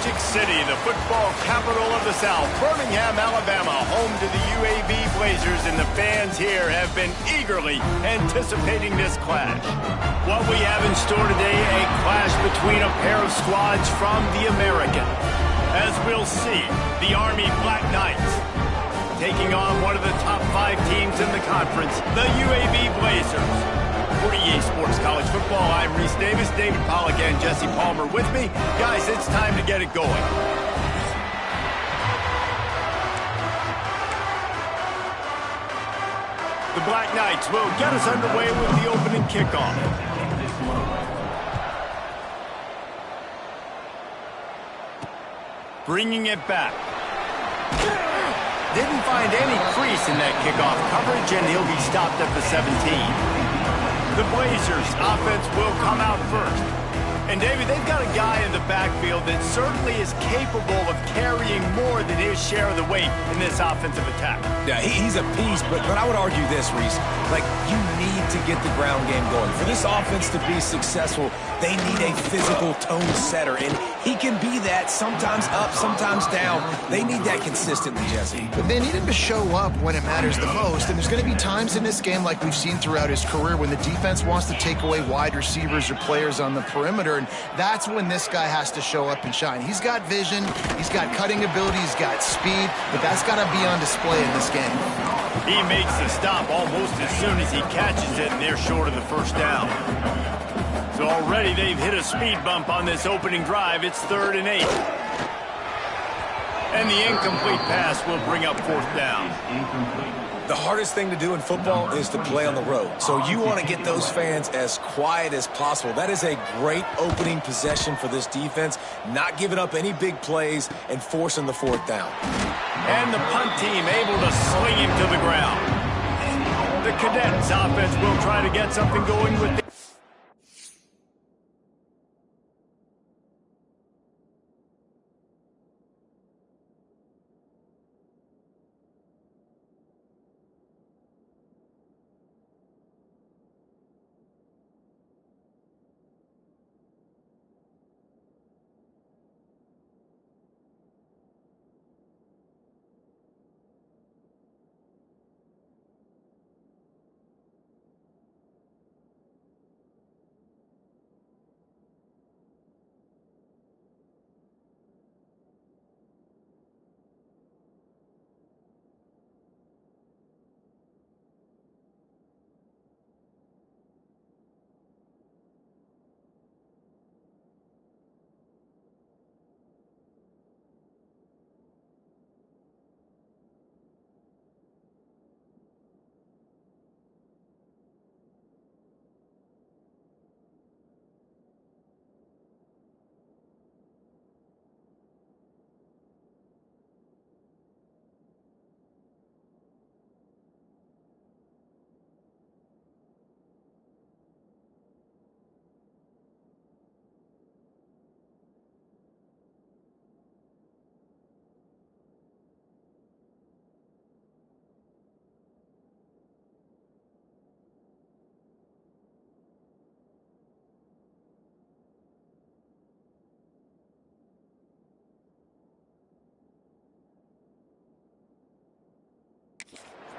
Magic City, the football capital of the South, Birmingham, Alabama, home to the UAB Blazers, and the fans here have been eagerly anticipating this clash. What we have in store today, a clash between a pair of squads from the American. As we'll see, the Army Black Knights taking on one of the top 5 teams in the conference, the UAB Blazers. For EA Sports College Football, I'm Reese Davis, David Pollack, and Jesse Palmer with me. Guys, it's time to get it going. The Black Knights will get us underway with the opening kickoff. Bringing it back. Didn't find any crease in that kickoff coverage, and he'll be stopped at the 17. The Blazers offense will come out first. And, David, they've got a guy in the backfield that certainly is capable of carrying more than his share of the weight in this offensive attack. Yeah, he's a piece, but I would argue this, Reese. Like, you need to get the ground game going. For this offense to be successful, they need a physical tone setter, and he can be that, sometimes up, sometimes down. They need that consistently, Jesse. But they need him to show up when it matters the most, and there's going to be times in this game like we've seen throughout his career when the defense wants to take away wide receivers or players on the perimeter, and that's when this guy has to show up and shine. He's got vision, he's got cutting ability, he's got speed, but that's got to be on display in this game. He makes the stop almost as soon as he catches it, and they're short of the first down. So already they've hit a speed bump on this opening drive. It's 3rd and 8. And the incomplete pass will bring up 4th down. The hardest thing to do in football is to play on the road. So you want to get those fans as quiet as possible. That is a great opening possession for this defense, not giving up any big plays and forcing the 4th down. And the punt team able to sling him to the ground. The Cadets offense will try to get something going with the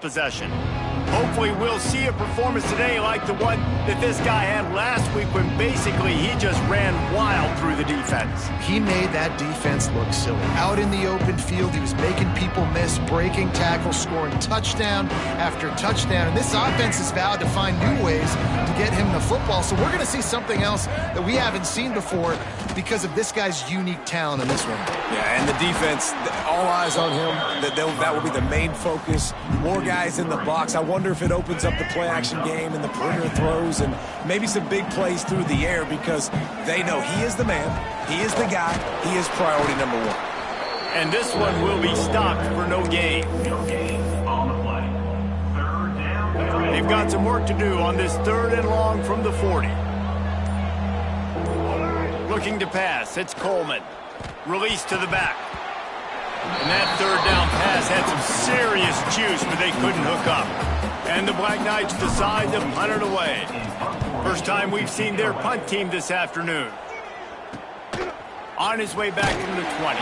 possession. Hopefully we'll see a performance today like the one that this guy had last week when basically he just ran wild through the defense. He made that defense look silly. Out in the open field, he was making people miss, breaking tackles, scoring touchdown after touchdown. And this offense has vowed to find new ways to get him the football. So we're going to see something else that we haven't seen before because of this guy's unique talent in this one. Yeah, and the defense, all eyes on him. That will be the main focus. More guys in the box. I wonder if it opens up the play-action game and the perimeter throws and maybe some big plays through the air because they know he is the man, he is the guy, he is priority number 1. And this one will be stopped for no gain. They've got some work to do on this 3rd and long from the 40. Looking to pass, it's Coleman. Release to the back. And that 3rd down pass had some serious juice, but they couldn't hook up. And the Black Knights decide to punt it away. First time we've seen their punt team this afternoon. On his way back from the 20.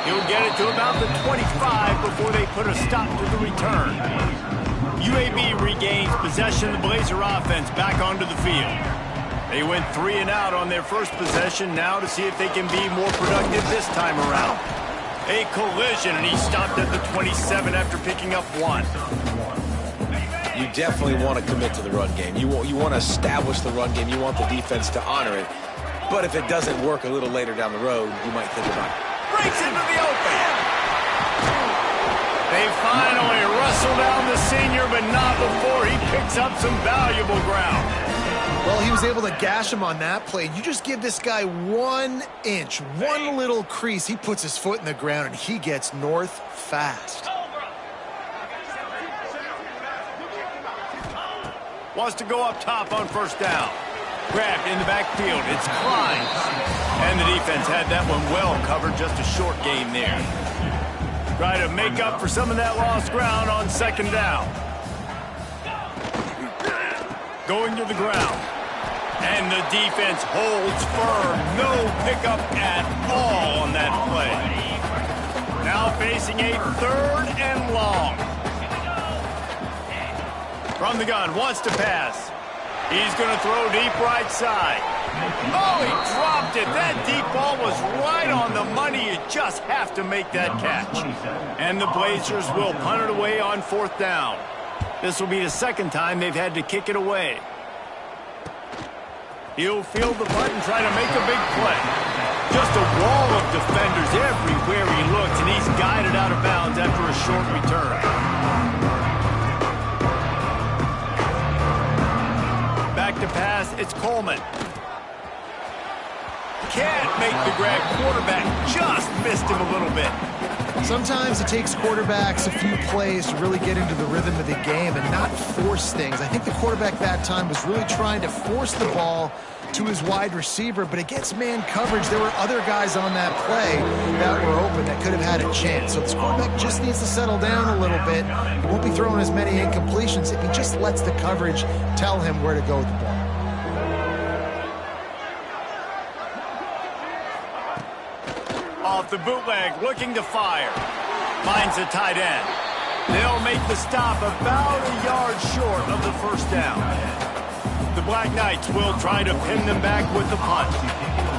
He'll get it to about the 25 before they put a stop to the return. UAB regains possession of the Blazer offense back onto the field. They went 3 and out on their first possession, now to see if they can be more productive this time around. A collision, and he stopped at the 27 after picking up 1. You definitely want to commit to the run game. You want to establish the run game. You want the defense to honor it. But if it doesn't work a little later down the road, you might think about it. Breaks into the open. They finally wrestle down the senior, but not before he picks up some valuable ground. Well, he was able to gash him on that play. You just give this guy 1 inch, one little crease. He puts his foot in the ground, and he gets north fast. Wants to go up top on first down. Grabbed in the backfield. It's Klein. And the defense had that one well covered. Just a short gain there. Try to make up for some of that lost ground on second down. Going to the ground. And the defense holds firm. No pickup at all on that play. Now facing a 3rd and long. From the gun, wants to pass. He's going to throw deep right side. Oh, he dropped it. That deep ball was right on the money. You just have to make that catch. And the Blazers will punt it away on 4th down. This will be the 2nd time they've had to kick it away. He'll field the punt and try to make a big play. Just a wall of defenders everywhere he looks, and he's guided out of bounds after a short return. Back to pass, it's Coleman. Can't make the grab. Quarterback just missed him a little bit. Sometimes it takes quarterbacks a few plays to really get into the rhythm of the game and not force things. I think the quarterback that time was really trying to force the ball to his wide receiver, but against man coverage, there were other guys on that play that were open that could have had a chance. So this quarterback just needs to settle down a little bit. He won't be throwing as many incompletions if he just lets the coverage tell him where to go with the ball. Off the bootleg, looking to fire. Finds a tight end. They'll make the stop about a yard short of the first down. The Black Knights will try to pin them back with the punt.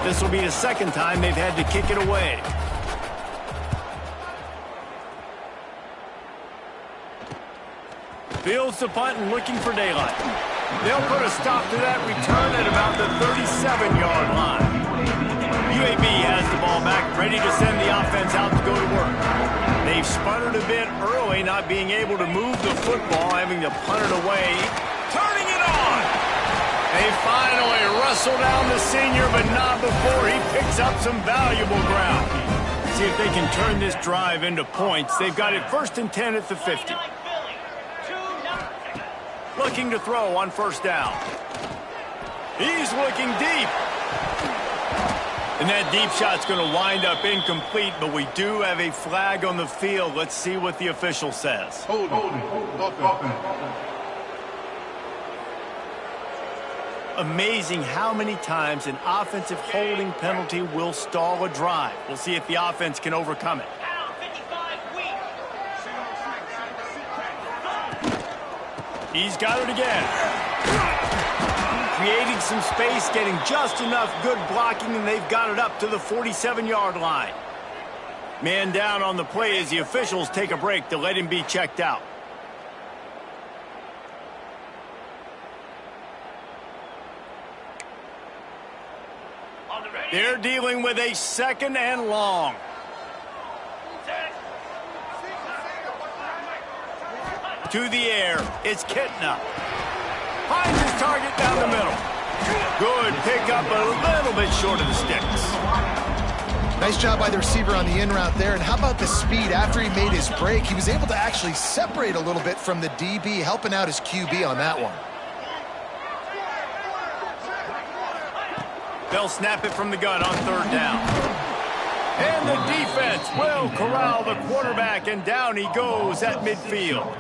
This will be the 2nd time they've had to kick it away. Fields the punt and looking for daylight. They'll put a stop to that return at about the 37-yard line. UAB has the ball back, ready to send the offense out to go to work. They've sputtered a bit early, not being able to move the football, having to punt it away. Turning it on! They finally wrestle down the senior, but not before he picks up some valuable ground. See if they can turn this drive into points. They've got it 1st and 10 at the 50. Looking to throw on first down. He's looking deep. And that deep shot's going to wind up incomplete, but we do have a flag on the field. Let's see what the official says. Hold it. Amazing how many times an offensive holding penalty will stall a drive. We'll see if the offense can overcome it. He's got it again. Creating some space, getting just enough good blocking, and they've got it up to the 47-yard line. Man down on the play as the officials take a break to let him be checked out. They're dealing with a 2nd and long. To the air, it's Kitna. Finds his target down the middle. Good pickup, a little bit short of the sticks. Nice job by the receiver on the in route there. And how about the speed? After he made his break, he was able to actually separate a little bit from the DB, helping out his QB on that one. They'll snap it from the gun on 3rd down. And the defense will corral the quarterback, and down he goes at midfield.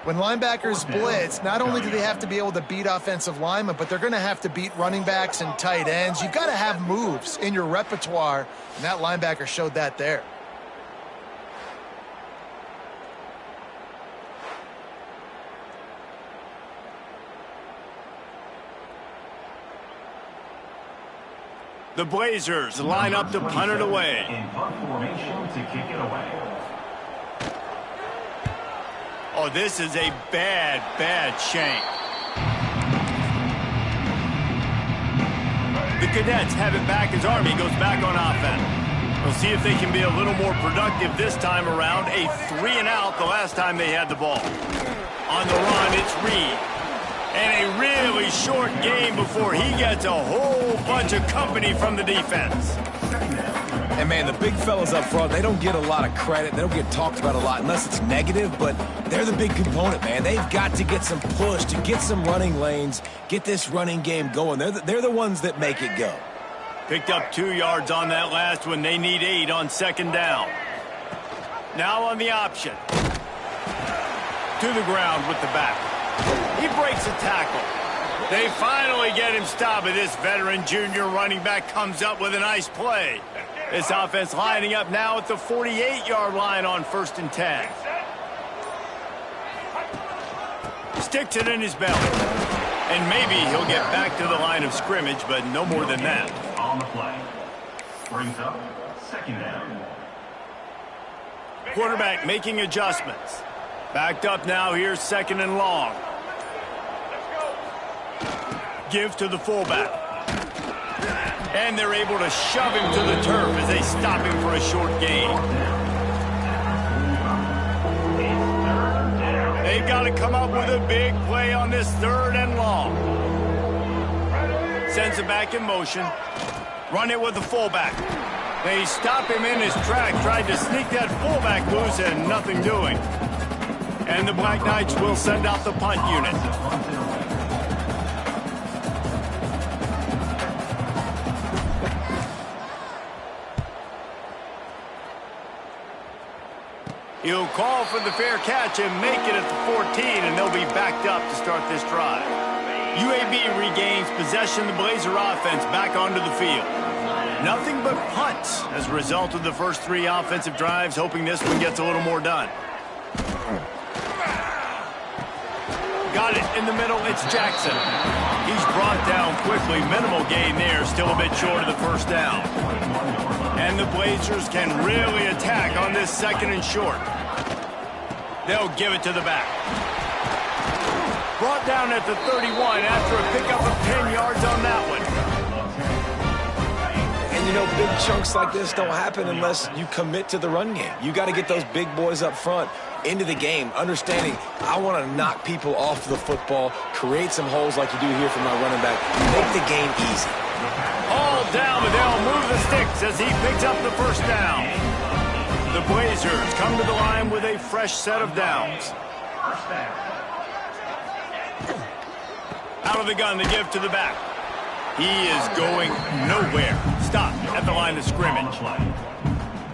When linebackers blitz, not only do they have to be able to beat offensive linemen, but they're going to have to beat running backs and tight ends. You've got to have moves in your repertoire, and that linebacker showed that there. The Blazers line up to punt it away. In punt formation to kick it away. Oh, this is a bad, bad shank. The Cadets have it back as Army goes back on offense. We'll see if they can be a little more productive this time around. A 3-and-out the last time they had the ball. On the run, it's Reed. And a really short game before he gets a whole bunch of company from the defense. And, man, the big fellas up front, they don't get a lot of credit. They don't get talked about a lot unless it's negative, but they're the big component, man. They've got to get some push, to get some running lanes, get this running game going. They're the ones that make it go. Picked up 2 yards on that last one. They need 8 on second down. Now on the option. To the ground with the back. He breaks a tackle. They finally get him stopped, but this veteran junior running back comes up with a nice play. This offense lining up now at the 48-yard line on 1st and 10. Sticks it in his belly. And maybe he'll get back to the line of scrimmage, but no more than that. On the play. Brings up second down. Quarterback making adjustments. Backed up now, here's 2nd and long. Give to the fullback. And they're able to shove him to the turf as they stop him for a short gain. They've got to come up with a big play on this 3rd and long. Sends it back in motion. Run it with the fullback. They stop him in his track, tried to sneak that fullback loose and nothing doing. And the Black Knights will send out the punt unit. He'll call for the fair catch and make it at the 14, and they'll be backed up to start this drive. UAB regains possession of the Blazer offense back onto the field. Nothing but punts as a result of the first 3 offensive drives, hoping this one gets a little more done. Got it in the middle, it's Jackson. He's brought down quickly, minimal gain there, still a bit short of the first down. And the Blazers can really attack on this 2nd and short. They'll give it to the back. Brought down at the 31 after a pickup of 10 yards on that one. And, you know, big chunks like this don't happen unless you commit to the run game. You got to get those big boys up front into the game, understanding I want to knock people off the football, create some holes like you do here for my running back, make the game easy. All down, but they'll move the sticks as he picks up the first down. The Blazers come to the line with a fresh set of downs. Out of the gun to give to the back. He is going nowhere. Stop at the line of scrimmage.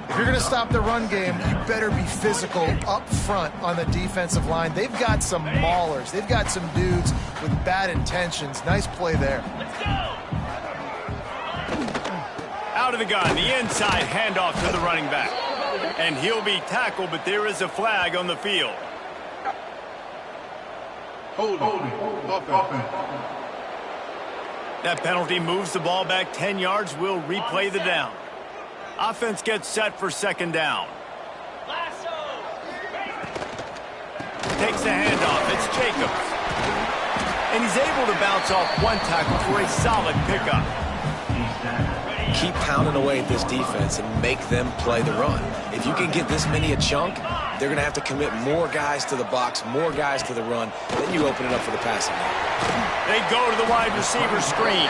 If you're going to stop the run game, you better be physical up front on the defensive line. They've got some maulers. They've got some dudes with bad intentions. Nice play there. Out of the gun, the inside handoff to the running back. And he'll be tackled, but there is a flag on the field. Hold it. That penalty moves the ball back 10 yards. We'll replay the down. Offense gets set for 2nd down. Takes the handoff. It's Jacobs. And he's able to bounce off one tackle for a solid pickup. Keep pounding away at this defense and make them play the run. If you can get this many a chunk, they're going to have to commit more guys to the box, more guys to the run. Then you open it up for the passing game. They go to the wide receiver screen.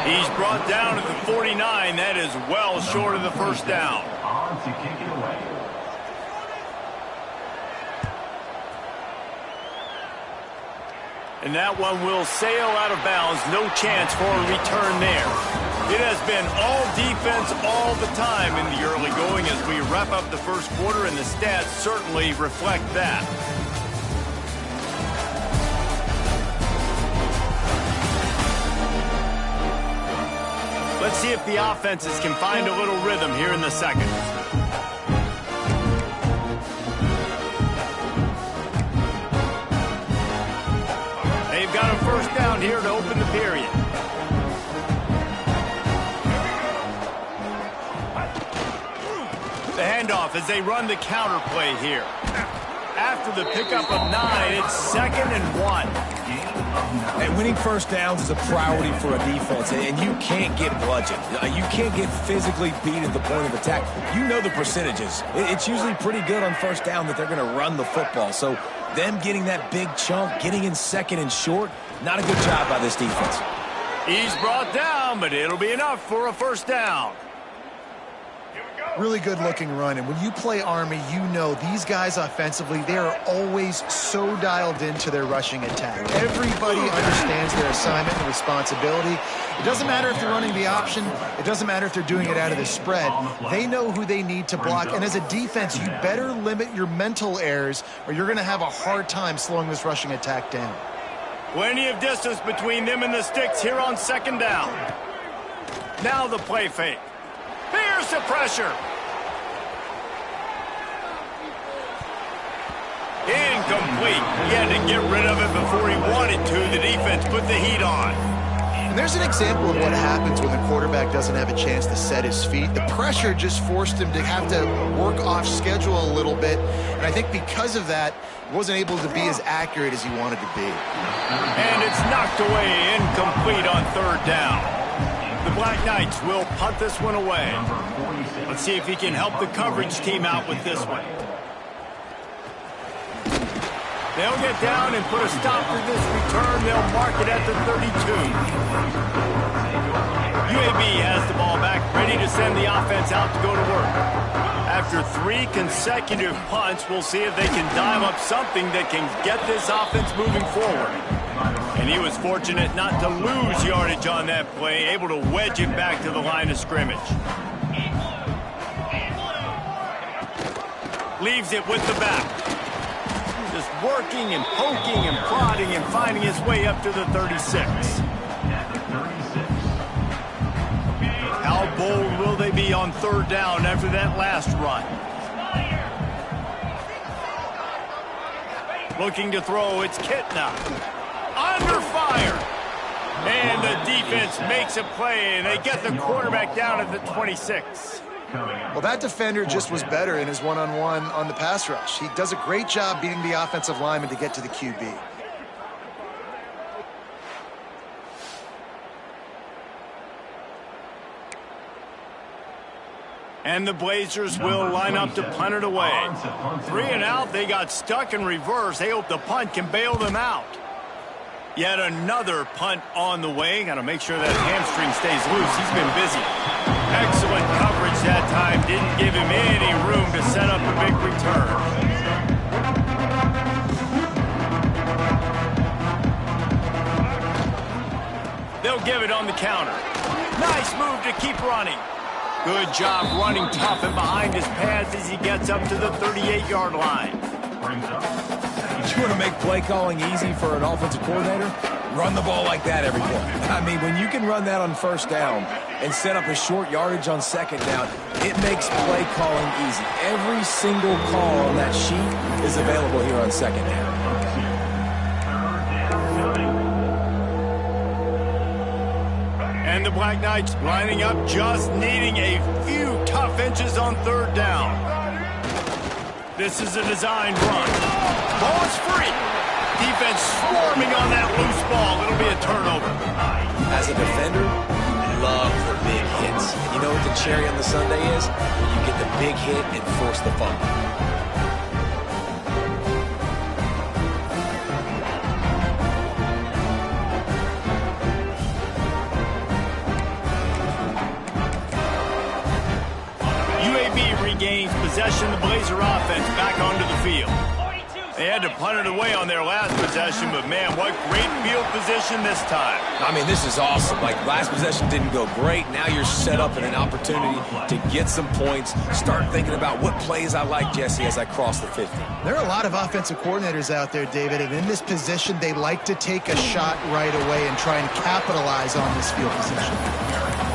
He's brought down at the 49. That is well short of the first down. On to kick it away. And that one will sail out of bounds. No chance for a return there. It has been all defense all the time in the early going as we wrap up the first quarter, and the stats certainly reflect that. Let's see if the offenses can find a little rhythm here in the second. They've got a first down here to open the period. The handoff as they run the counter play here. After the pickup of 9, it's 2nd and 1. And winning first downs is a priority for a defense, and you can't get bludgeoned. You can't get physically beat at the point of attack. You know the percentages. It's usually pretty good on first down that they're going to run the football. So them getting that big chunk, getting in 2nd and short, not a good job by this defense. He's brought down, but it'll be enough for a first down. Really good-looking run, and when you play Army, you know these guys offensively, they are always so dialed into their rushing attack. Everybody understands their assignment and responsibility. It doesn't matter if they're running the option. It doesn't matter if they're doing it out of the spread. They know who they need to block, and as a defense, you better limit your mental errors, or you're going to have a hard time slowing this rushing attack down. Plenty of distance between them and the sticks here on 2nd down. Now the play fake. Here's the pressure. Incomplete. He had to get rid of it before he wanted to. The defense put the heat on. And there's an example of what happens when the quarterback doesn't have a chance to set his feet. The pressure just forced him to have to work off schedule a little bit. And I think because of that, he wasn't able to be as accurate as he wanted to be. And it's knocked away, incomplete on 3rd down. The Black Knights will punt this one away. Let's see if he can help the coverage team out with this one. They'll get down and put a stop to this return. They'll mark it at the 32. UAB has the ball back, ready to send the offense out to go to work. After 3 consecutive punts, we'll see if they can dime up something that can get this offense moving forward. And he was fortunate not to lose yardage on that play, able to wedge it back to the line of scrimmage. Leaves it with the back. Just working and poking and prodding and finding his way up to the 36. How bold will they be on 3rd down after that last run? Looking to throw, it's Kitna. Under fire. And the defense makes a play, and they get the quarterback down at the 26. Well, that defender just was better in his one-on-one on the pass rush. He does a great job beating the offensive lineman to get to the QB. And the Blazers will line up to punt it away. 3 and out, they got stuck in reverse. They hope the punt can bail them out. Yet another punt on the way. Got to make sure that hamstring stays loose. He's been busy. Excellent coverage that time. Didn't give him any room to set up a big return. They'll give it on the counter. Nice move to keep running. Good job running tough and behind his pads as he gets up to the 38-yard line. You want to make play calling easy for an offensive coordinator? Run the ball like that every play. I mean, when you can run that on 1st down and set up a short yardage on 2nd down, it makes play calling easy. Every single call on that sheet is available here on 2nd down. And the Black Knights lining up, just needing a few tough inches on 3rd down. This is a designed run. Ball is free. Defense swarming on that loose ball. It'll be a turnover. As a defender, love the big hits. And you know what the cherry on the sundae is? When you get the big hit and force the fumble. UAB regains possession. The Blazer offense back onto the field. They had to punt it away on their last possession, but man, what great field position this time. I mean, this is awesome. Like, last possession didn't go great. Now you're set up in an opportunity to get some points. Start thinking about what plays I like, Jesse, as I cross the 50. There are a lot of offensive coordinators out there, David, and in this position, they like to take a shot right away and try and capitalize on this field position.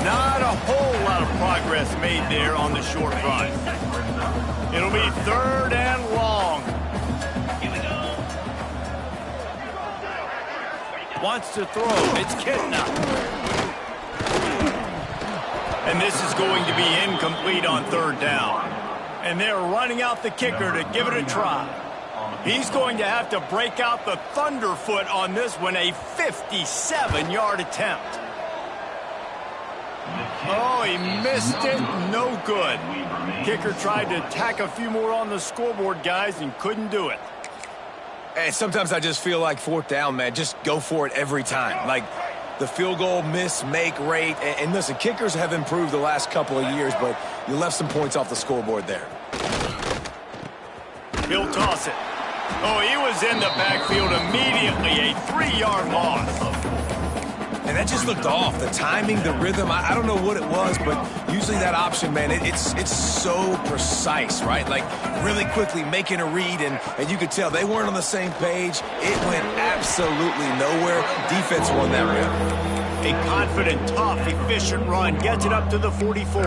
Not a whole lot of progress made there on the short run. It'll be 3rd and long. Wants to throw. It's Kitna. And this is going to be incomplete on 3rd down. And they're running out the kicker to give it a try. He's going to have to break out the thunderfoot on this one, a 57-yard attempt. Oh, he missed it. No good. Kicker tried to tack a few more on the scoreboard, guys, and couldn't do it. And sometimes I just feel like 4th down, man, just go for it every time. Like the field goal miss-make rate. And listen, kickers have improved the last couple of years, but you left some points off the scoreboard there. He'll toss it. Oh, he was in the backfield immediately. A 3-yard loss. And that just looked off. The timing, the rhythm, I don't know what it was, but usually that option, man, it's so precise, right? Like really quickly making a read, and you could tell they weren't on the same page. It went absolutely nowhere. Defense won that round. A confident, tough, efficient run gets it up to the 44.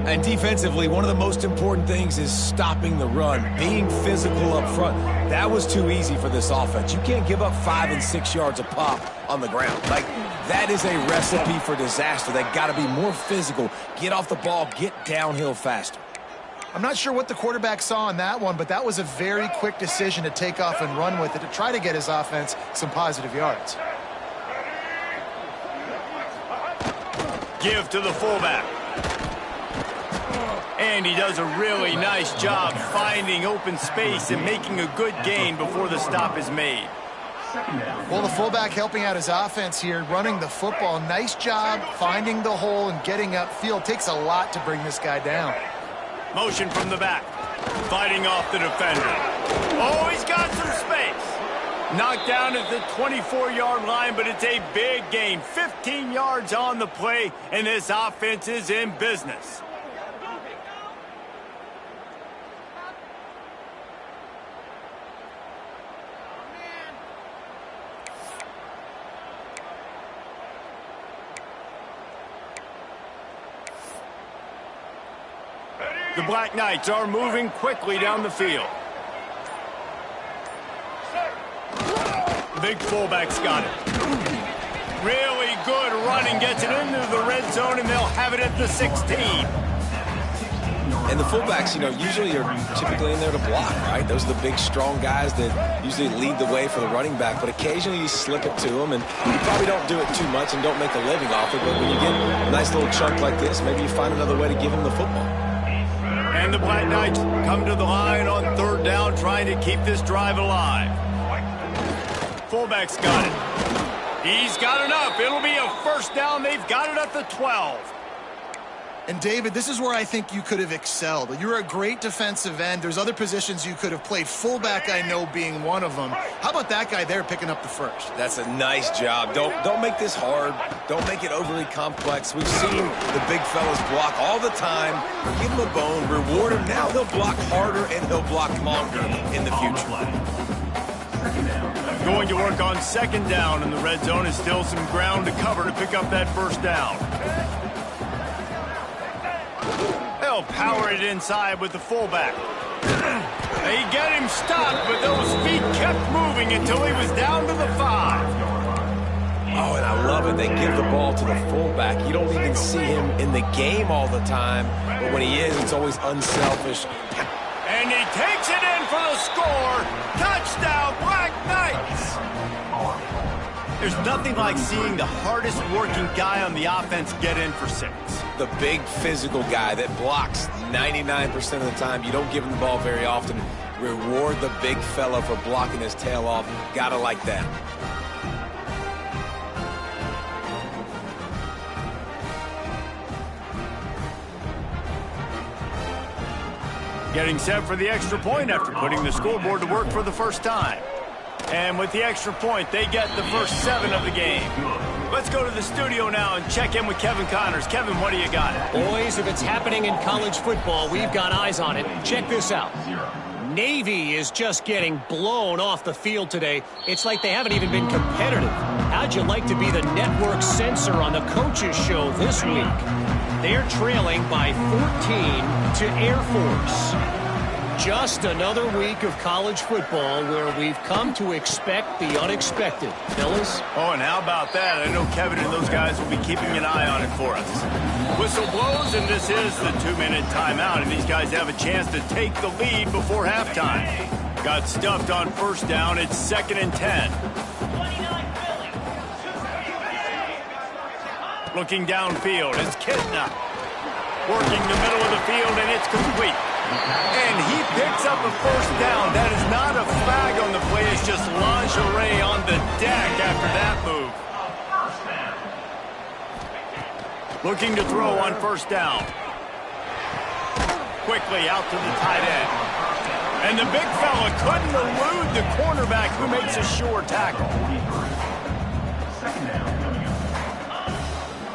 And defensively, one of the most important things is stopping the run, being physical up front. That was too easy for this offense. You can't give up 5 and 6 yards a pop on the ground. Like, that is a recipe for disaster. They got to be more physical, get off the ball, get downhill faster. I'm not sure what the quarterback saw on that one, but that was a very quick decision to take off and run with it to try to get his offense some positive yards. Give to the fullback. And he does a really nice job finding open space and making a good gain before the stop is made. Well, the fullback helping out his offense here, running the football. Nice job finding the hole and getting upfield. Takes a lot to bring this guy down. Motion from the back. Fighting off the defender. Oh, he's got some space. Knocked down at the 24-yard line, but it's a big gain. 15 yards on the play, and this offense is in business. The Black Knights are moving quickly down the field. Big fullback's got it. Really good running, gets it into the red zone, and they'll have it at the 16. And the fullbacks, you know, usually are typically in there to block, right? Those are the big, strong guys that usually lead the way for the running back, but occasionally you slip it to them, and you probably don't do it too much and don't make a living off it, but when you get a nice little chunk like this, maybe you find another way to give him the football. And the Black Knights come to the line on 3rd down, trying to keep this drive alive. Fullback's got it. He's got enough. It'll be a 1st down. They've got it at the 12. And, David, this is where I think you could have excelled. You're a great defensive end. There's other positions you could have played. Fullback, I know, being one of them. How about that guy there picking up the 1st? That's a nice job. Don't make this hard. Don't make it overly complex. We've seen the big fellas block all the time. Give him a bone, reward him. Now he'll block harder and he'll block longer in the future. Going to work on 2nd down, and the red zone is still some ground to cover to pick up that 1st down. They'll power it inside with the fullback. They get him stopped, but those feet kept moving until he was down to the 5. Oh, and I love it. They give the ball to the fullback. You don't even see him in the game all the time, but when he is, it's always unselfish. And he takes it in for the score. Touchdown, Black Knights! There's nothing like seeing the hardest working guy on the offense get in for 6. The big physical guy that blocks 99% of the time. You don't give him the ball very often. Reward the big fella for blocking his tail off. Gotta like that. Getting set for the extra point after putting the scoreboard to work for the 1st time. And with the extra point, they get the first 7 of the game. Let's go to the studio now and check in with Kevin Connors. Kevin, what do you got? Boys, if it's happening in college football, we've got eyes on it. Check this out. Navy is just getting blown off the field today. It's like they haven't even been competitive. How'd you like to be the network censor on the coaches show this week? They're trailing by 14 to Air Force. Just another week of college football where we've come to expect the unexpected. Fellas? Oh, and how about that? I know Kevin and those guys will be keeping an eye on it for us. Whistle blows, and this is the 2-minute timeout, and these guys have a chance to take the lead before halftime. Got stuffed on first down. It's 2nd and 10. Looking downfield, it's Kitna. Working the middle of the field, and it's complete. And he picks up a first down. That is not a flag on the play. It's just lingerie on the deck after that move. Looking to throw on first down. Quickly out to the tight end. And the big fella couldn't elude the cornerback who makes a sure tackle.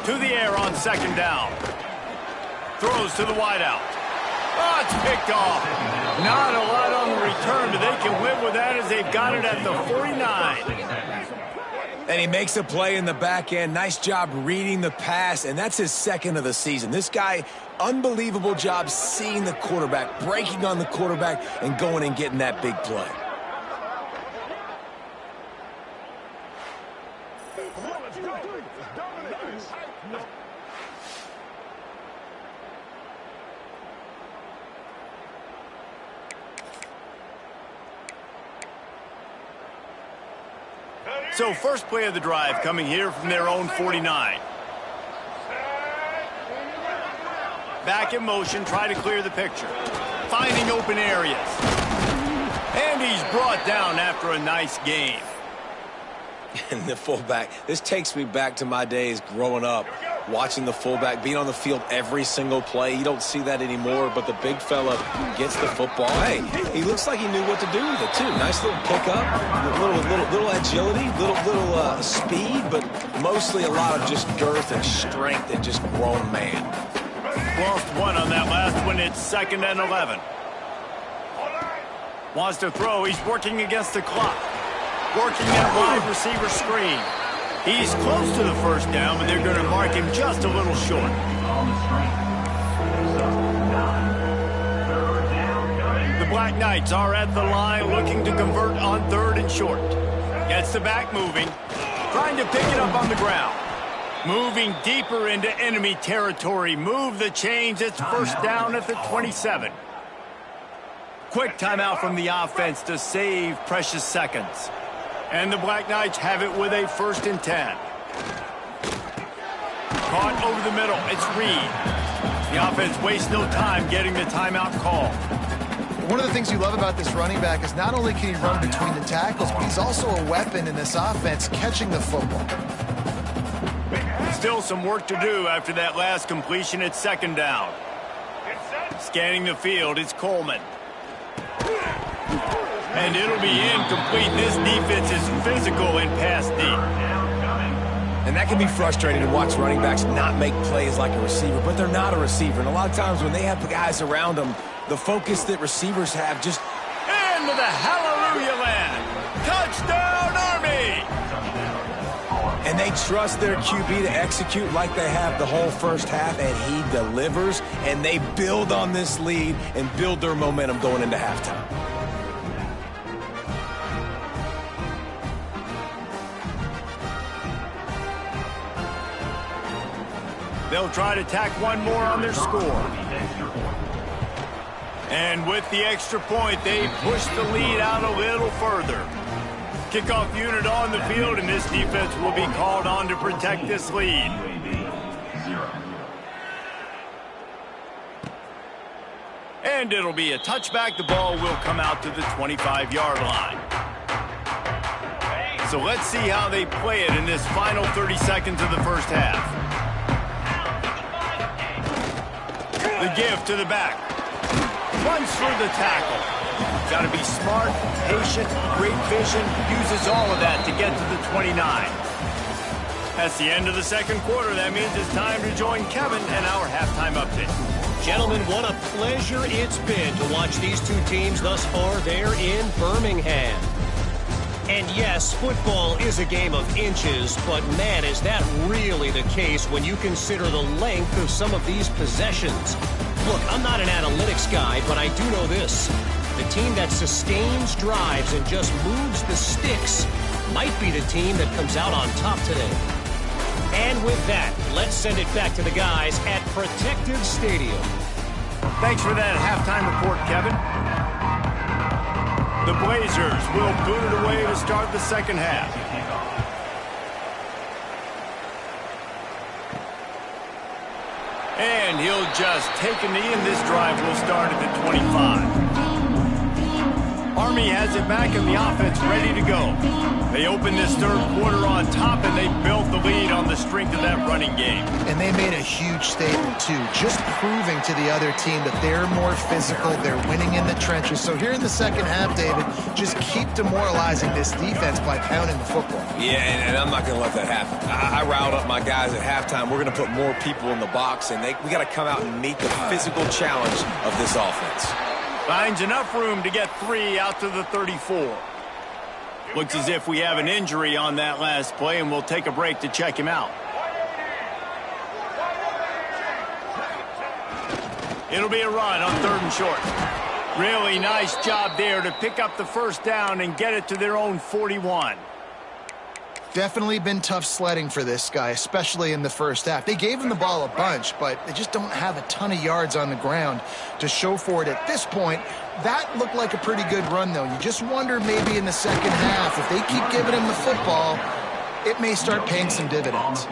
To the air on 2nd down. Throws to the wideout. Oh, it's picked off. Not a lot on the return, but they can live with that as they've got it at the 49. And he makes a play in the back end. Nice job reading the pass, and that's his 2nd of the season. This guy, unbelievable job seeing the quarterback, breaking on the quarterback, and going and getting that big play. So first play of the drive coming here from their own 49. Back in motion, try to clear the picture. Finding open areas. And he's brought down after a nice game. And the fullback, this takes me back to my days growing up, watching the fullback being on the field every single play. You don't see that anymore, but the big fella gets the football. Hey, he looks like he knew what to do with it, too. Nice little pickup, little agility, little speed, but mostly a lot of just girth and strength and just grown man. Lost one on that last one. It's 2nd and 11. Wants to throw. He's working against the clock. Working that wide receiver screen. He's close to the first down, but they're going to mark him just a little short. The Black Knights are at the line looking to convert on 3rd and short. Gets the back moving. Trying to pick it up on the ground. Moving deeper into enemy territory. Move the chains. It's first down at the 27. Quick timeout from the offense to save precious seconds. And the Black Knights have it with a 1st and 10. Caught over the middle. It's Reed. The offense wastes no time getting the timeout call. One of the things you love about this running back is not only can he run between the tackles, but he's also a weapon in this offense catching the football. Still some work to do after that last completion at 2nd down. Scanning the field, it's Coleman. And it'll be incomplete. This defense is physical and pass deep. And that can be frustrating to watch running backs not make plays like a receiver, but they're not a receiver. And a lot of times when they have the guys around them, the focus that receivers have just... Into the hallelujah land. Touchdown, Army! And they trust their QB to execute like they have the whole first half, and he delivers, and they build on this lead and build their momentum going into halftime. They'll try to tack one more on their score. And with the extra point, they push the lead out a little further. Kickoff unit on the field, and this defense will be called on to protect this lead. And it'll be a touchback. The ball will come out to the 25-yard line. So let's see how they play it in this final 30 seconds of the first half. The give to the back. Runs through the tackle. Got to be smart, patient, great vision. Uses all of that to get to the 29. That's the end of the second quarter. That means it's time to join Kevin and our halftime update. Gentlemen, what a pleasure it's been to watch these two teams thus far there in Birmingham. And yes, football is a game of inches, but man, is that really the case when you consider the length of some of these possessions. Look, I'm not an analytics guy, but I do know this. The team that sustains drives and just moves the sticks might be the team that comes out on top today. And with that, let's send it back to the guys at Protective Stadium. Thanks for that halftime report, Kevin. The Blazers will boot it away to start the second half. And he'll just take a knee, and this drive will start at the 25. Army has it back and the offense ready to go. They opened this third quarter on top, and they built the lead on the strength of that running game. And they made a huge statement, too, just proving to the other team that they're more physical, they're winning in the trenches. So here in the second half, David, just keep demoralizing this defense by pounding the football. Yeah, and I'm not going to let that happen. I riled up my guys at halftime. We're going to put more people in the box, and we got to come out and meet the physical challenge of this offense. Finds enough room to get 3 out to the 34. Looks as if we have an injury on that last play, and we'll take a break to check him out. It'll be a run on 3rd and short. Really nice job there to pick up the first down and get it to their own 41. Definitely been tough sledding for this guy, especially in the first half. They gave him the ball a bunch, but they just don't have a ton of yards on the ground to show for it at this point. That looked like a pretty good run, though. You just wonder maybe in the second half, if they keep giving him the football, it may start paying some dividends.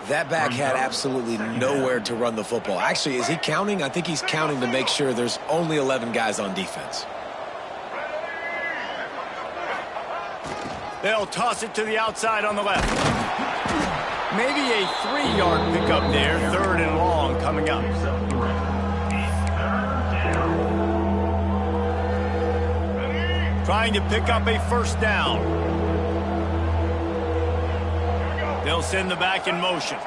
That back had absolutely nowhere to run the football. Actually, is he counting? I think he's counting to make sure there's only 11 guys on defense. They'll toss it to the outside on the left. Maybe a 3-yard pickup there. 3rd and long coming up. Trying to pick up a first down. They'll send the back in motion.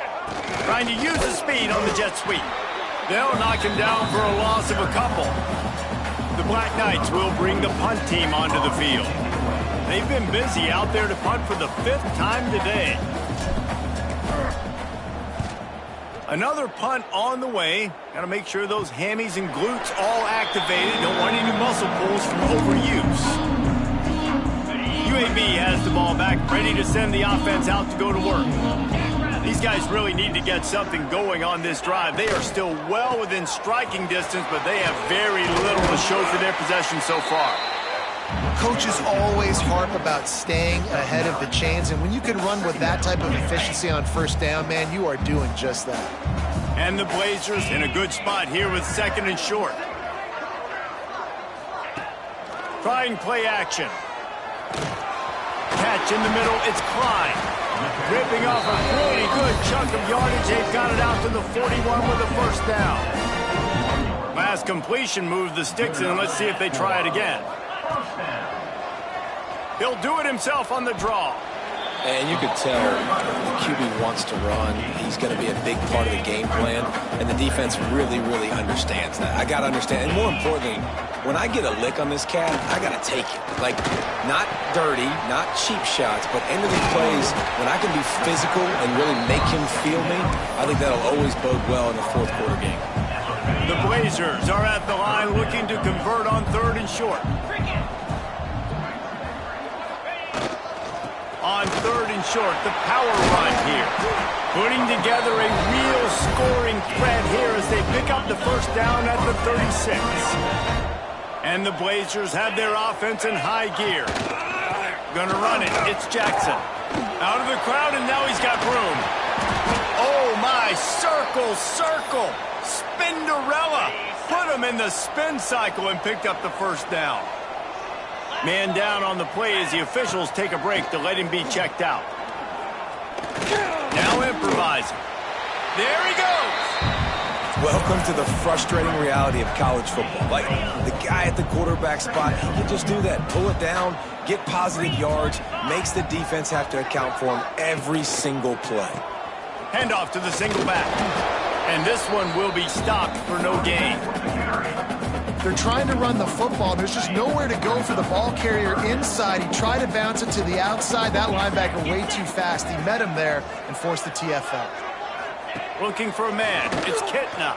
Trying to use the speed on the jet sweep. They'll knock him down for a loss of a couple. The Black Knights will bring the punt team onto the field. They've been busy out there to punt for the 5th time today. Another punt on the way. Got to make sure those hammies and glutes all activated. Don't want any muscle pulls from overuse. UAB has the ball back, ready to send the offense out to go to work. These guys really need to get something going on this drive. They are still well within striking distance, but they have very little to show for their possession so far. Coaches always harp about staying ahead of the chains, and when you can run with that type of efficiency on first down, man, you are doing just that. And the Blazers in a good spot here with 2nd and short. Trying play action. Catch in the middle, it's Klein. Ripping off a really good chunk of yardage. They've got it out to the 41 with a first down. Last completion moved the sticks in. Let's see if they try it again. He'll do it himself on the draw. And you could tell the QB wants to run. He's going to be a big part of the game plan. And the defense really, really understands that. I got to understand. And more importantly, when I get a lick on this cat, I got to take it. Like, not dirty, not cheap shots, but end of the plays, when I can be physical and really make him feel me, I think that'll always bode well in the 4th quarter game. The Blazers are at the line looking to convert on 3rd and short. On 3rd and short, the power run here. Putting together a real scoring threat here as they pick up the first down at the 36. And the Blazers have their offense in high gear. Gonna run it. It's Jackson. Out of the crowd, and now he's got room. Oh, my. Circle, circle. Spinderella. Put him in the spin cycle and picked up the first down. Man down on the play as the officials take a break to let him be checked out. Now improvising. There he goes. Welcome to the frustrating reality of college football. Like, the guy at the quarterback spot, he can just do that. Pull it down, get positive yards, makes the defense have to account for him every single play. Handoff to the single back. And this one will be stopped for no gain. They're trying to run the football. There's just nowhere to go for the ball carrier inside. He tried to bounce it to the outside. That linebacker way too fast. He met him there and forced the TFL. Looking for a man. It's Kitna.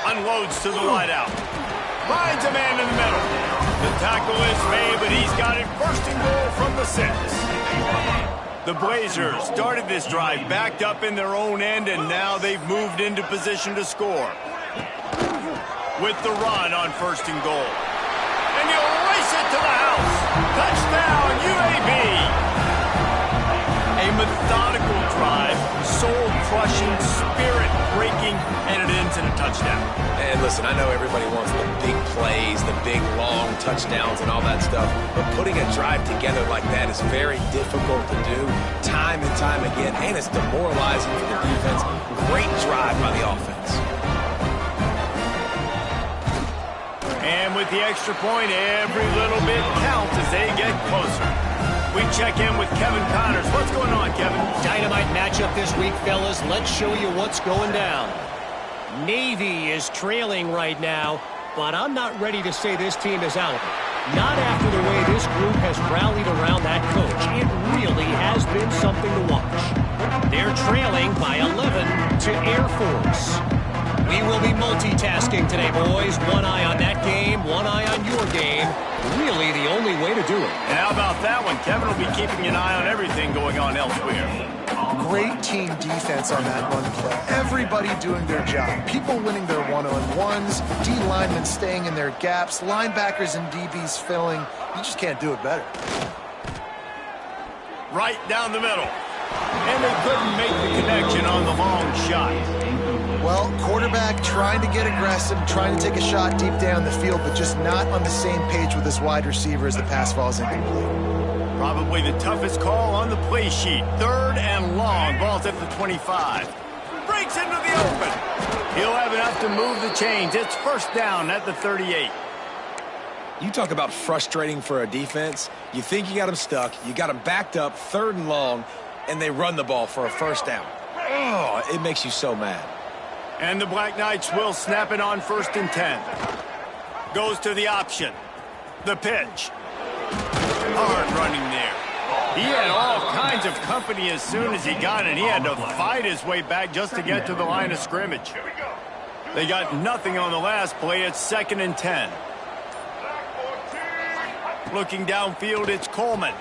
Unloads to the wideout. Finds a man in the middle. The tackle is made, but he's got it first and goal from the 6. The Blazers started this drive backed up in their own end, and now they've moved into position to score. With the run on first and goal. And he'll race it to the house. Touchdown, UAB. A methodical drive, soul-crushing, spirit-breaking, and it ends in a touchdown. And listen, I know everybody wants the big plays, the big, long touchdowns and all that stuff, but putting a drive together like that is very difficult to do time and time again, and it's demoralizing for the defense. Great drive by the offense. And with the extra point, every little bit counts as they get closer. We check in with Kevin Connors. What's going on, Kevin? Dynamite matchup this week, fellas. Let's show you what's going down. Navy is trailing right now, but I'm not ready to say this team is out. Not after the way this group has rallied around that coach. It really has been something to watch. They're trailing by 11 to Air Force. We will be multitasking today, boys. One eye on that game, one eye on your game. Really the only way to do it. And how about that one? Kevin will be keeping an eye on everything going on elsewhere. Great team defense on that run play. Everybody doing their job. People winning their one-on-ones, D linemen staying in their gaps, linebackers and DBs filling. You just can't do it better. Right down the middle. And they couldn't make the connection on the long shot. Well, quarterback trying to get aggressive, trying to take a shot deep down the field, but just not on the same page with his wide receiver as the pass falls incomplete. Probably the toughest call on the play sheet. 3rd and long. Ball's at the 25. Breaks into the open. He'll have enough to move the chains. It's first down at the 38. You talk about frustrating for a defense. You think you got them stuck. You got them backed up, 3rd and long, and they run the ball for a first down. Oh, it makes you so mad. And the Black Knights will snap it on 1st and 10. Goes to the option. The pitch. Hard running there. He had all kinds of company as soon as he got it. He had to fight his way back just to get to the line of scrimmage. They got nothing on the last play. It's 2nd and 10. Looking downfield, it's Coleman.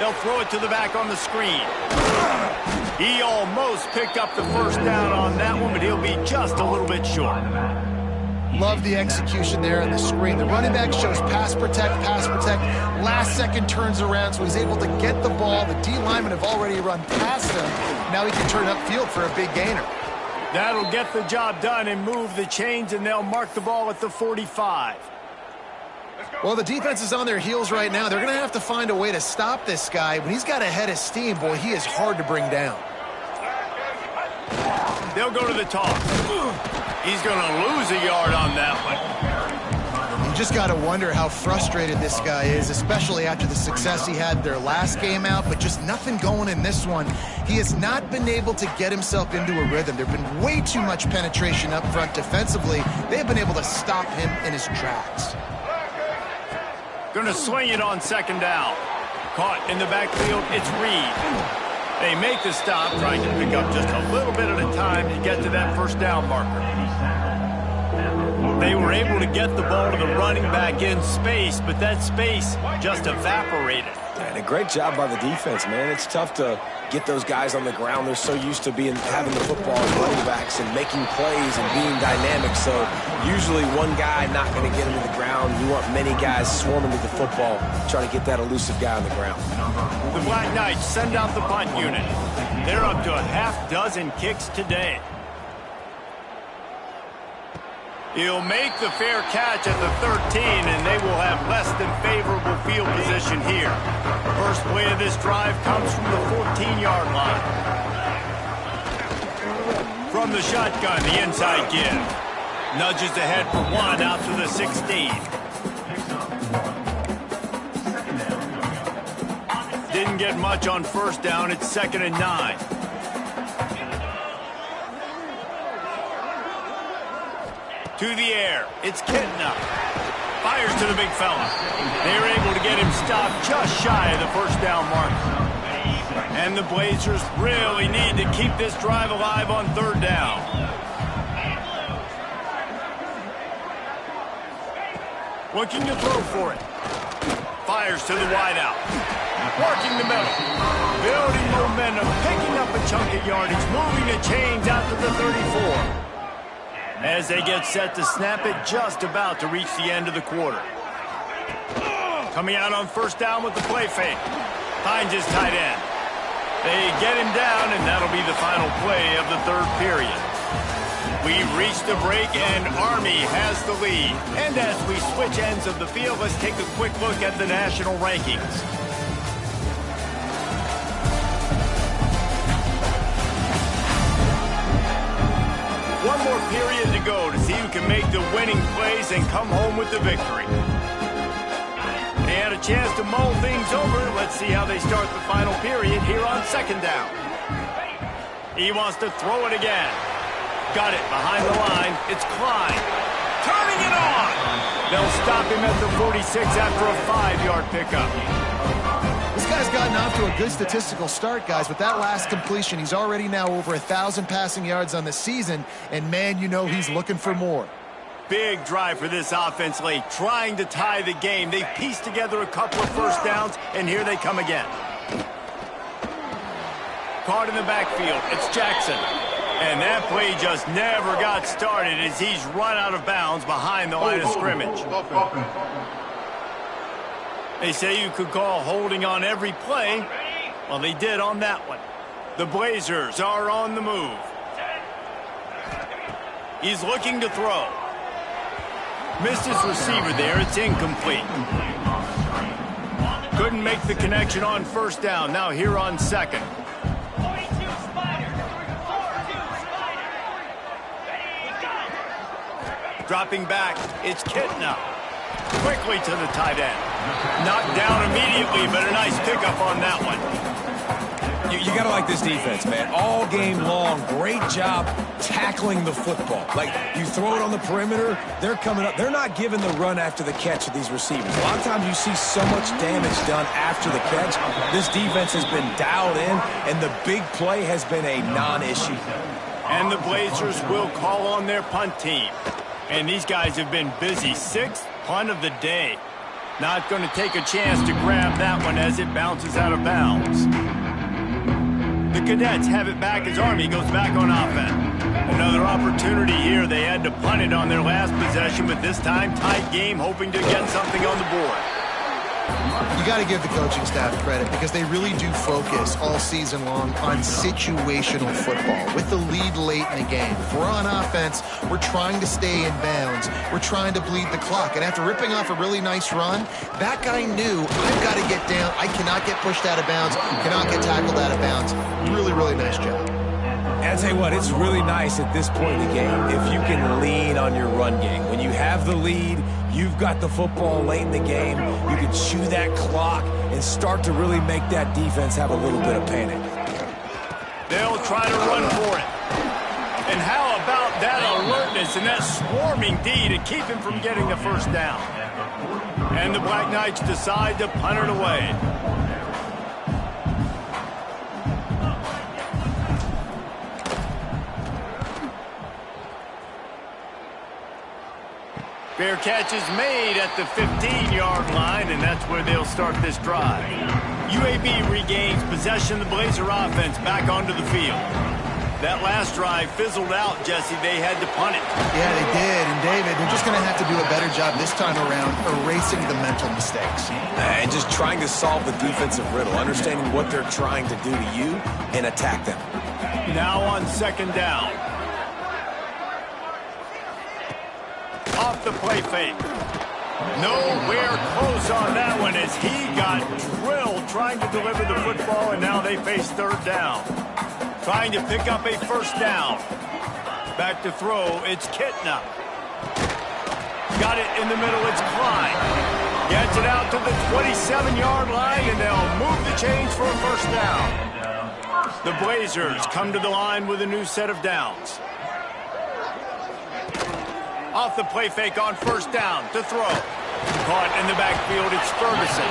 They'll throw it to the back on the screen. He almost picked up the first down on that one, but he'll be just a little bit short. Love the execution there on the screen. The running back shows pass protect, pass protect. Last second turns around, so he's able to get the ball. The D linemen have already run past him. Now he can turn upfield for a big gainer. That'll get the job done and move the chains, and they'll mark the ball at the 45. Well, the defense is on their heels right now. They're going to have to find a way to stop this guy. When he's got a head of steam, boy, he is hard to bring down. They'll go to the toss. He's going to lose a yard on that one. You just got to wonder how frustrated this guy is, especially after the success he had their last game out, but just nothing going in this one. He has not been able to get himself into a rhythm. There have been way too much penetration up front defensively. They have been able to stop him in his tracks. Going to swing it on 2nd down. Caught in the backfield, it's Reed. They make the stop, trying to pick up just a little bit at a time to get to that first down marker. They were able to get the ball to the running back in space, but that space just evaporated. And a great job by the defense, man. It's tough to get those guys on the ground. They're so used to having the football and running backs and making plays and being dynamic. So usually one guy not going to get him to the ground. You want many guys swarming to the football, trying to get that elusive guy on the ground. The Black Knights send out the punt unit. They're up to a half-dozen kicks today. He'll make the fair catch at the 13, and they will have less than favorable field position here. First play of this drive comes from the 14-yard line. From the shotgun, the inside give. Nudges ahead for 1 out to the 16. Didn't get much on first down. It's 2nd and 9. To the air. It's Kitna. Fires to the big fella. They're able to get him stopped just shy of the first down mark. And the Blazers really need to keep this drive alive on third down. Looking to throw for it. Fires to the wideout. Working the middle. Building momentum. Picking up a chunk of yardage. Moving the chains out to the 34. As they get set to snap it, just about to reach the end of the quarter. Coming out on first down with the play fake. Finds his tight end. They get him down, and that'll be the final play of the third period. We've reached the break, and Army has the lead. And as we switch ends of the field, let's take a quick look at the national rankings. One more period to go to see who can make the winning plays and come home with the victory. They had a chance to mull things over. Let's see how they start the final period here on second down. He wants to throw it again. Got it behind the line. It's Klein. Turning it on. They'll stop him at the 46 after a 5-yard pickup. This guy's gotten off to a good statistical start, guys. With that last completion, he's already now over 1,000 passing yards on the season. And, man, you know he's looking for more. Big drive for this offense late, trying to tie the game. They've pieced together a couple of first downs, and here they come again. Caught in the backfield. It's Jackson. And that play just never got started as he's run out of bounds behind the line of scrimmage. They say you could call holding on every play. Well, they did on that one. The Blazers are on the move. He's looking to throw. Missed his receiver there. It's incomplete. Couldn't make the connection on first down. Now here on second. Dropping back, it's Kitna. Quickly to the tight end. Knocked down immediately, but a nice pickup on that one. You got to like this defense, man. All game long, great job tackling the football. Like, you throw it on the perimeter, they're coming up. They're not giving the run after the catch of these receivers. A lot of times you see so much damage done after the catch. This defense has been dialed in, and the big play has been a non-issue. And the Blazers will call on their punt team. And these guys have been busy. 6th punt of the day. Not going to take a chance to grab that one as it bounces out of bounds. The Cadets have it back as Army goes back on offense. Another opportunity here. They had to punt it on their last possession, but this time tight game, hoping to get something on the board. You got to give the coaching staff credit because they really do focus all season long on situational football with the lead late in the game. If we're on offense, we're trying to stay in bounds. We're trying to bleed the clock. And after ripping off a really nice run, that guy knew, I've got to get down. I cannot get pushed out of bounds, cannot get tackled out of bounds. Really, really nice job. And I'll tell you what, it's really nice at this point in the game if you can lean on your run game. When you have the lead, you've got the football late in the game, you can chew that clock and start to really make that defense have a little bit of panic. They'll try to run for it. And how about that alertness and that swarming D to keep him from getting the first down? And the Black Knights decide to punt it away. Fair catch is made at the 15-yard line, and that's where they'll start this drive. UAB regains possession of the Blazer offense back onto the field. That last drive fizzled out, Jesse. They had to punt it. Yeah, they did. And, David, they're just going to have to do a better job this time around erasing the mental mistakes. And just trying to solve the defensive riddle, understanding what they're trying to do to you and attack them. Now on second down. Off the play fake. Nowhere close on that one as he got drilled trying to deliver the football, and now they face third down. Trying to pick up a first down. Back to throw, it's Kitna. Got it in the middle, it's Klein. Gets it out to the 27-yard line, and they'll move the chains for a first down. The Blazers come to the line with a new set of downs. Off the play fake on first down to throw. Caught in the backfield, it's Ferguson.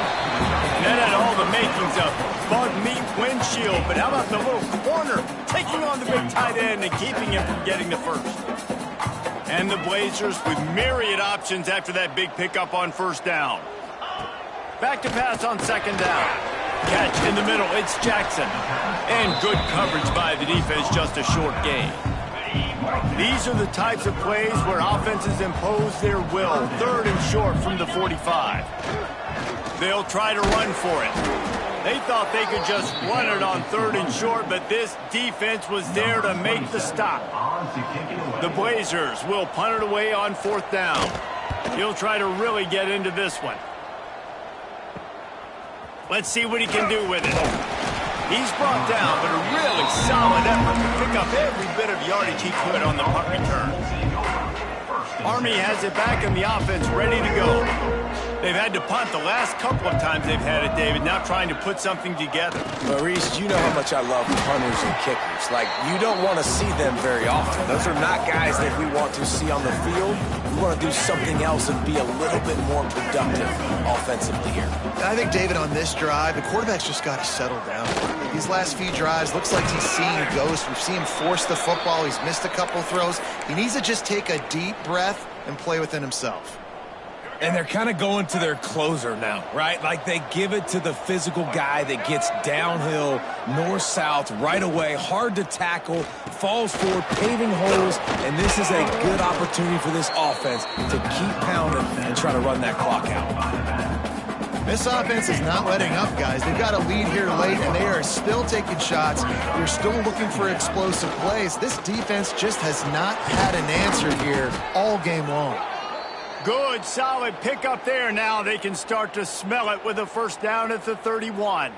That had all the makings of Bug Meat windshield, but how about the little corner taking on the big tight end and keeping him from getting the first? And the Blazers with myriad options after that big pickup on first down. Back to pass on second down. Catch in the middle, it's Jackson. And good coverage by the defense, just a short gain. These are the types of plays where offenses impose their will. Third and short from the 45. They'll try to run for it. They thought they could just run it on third and short, but this defense was there to make the stop. The Blazers will punt it away on fourth down. He'll try to really get into this one. Let's see what he can do with it. He's brought down, but a really solid effort to pick up every bit of yardage he could on the punt return. Army has it back in the offense, ready to go. They've had to punt the last couple of times they've had it, David, now trying to put something together. Maurice, you know how much I love punters and kickers. Like, you don't want to see them very often. Those are not guys that we want to see on the field. We want to do something else and be a little bit more productive offensively here. I think, David, on this drive, the quarterback's just got to settle down. These last few drives, looks like he's seeing ghosts. We've seen him force the football. He's missed a couple throws. He needs to just take a deep breath and play within himself. And they're kind of going to their closer now, right? Like they give it to the physical guy that gets downhill, north-south, right away, hard to tackle, falls forward, paving holes, and this is a good opportunity for this offense to keep pounding and try to run that clock out. This offense is not letting up, guys. They've got a lead here late, and they are still taking shots. They're still looking for explosive plays. This defense just has not had an answer here all game long. Good, solid pickup there. Now they can start to smell it with a first down at the 31.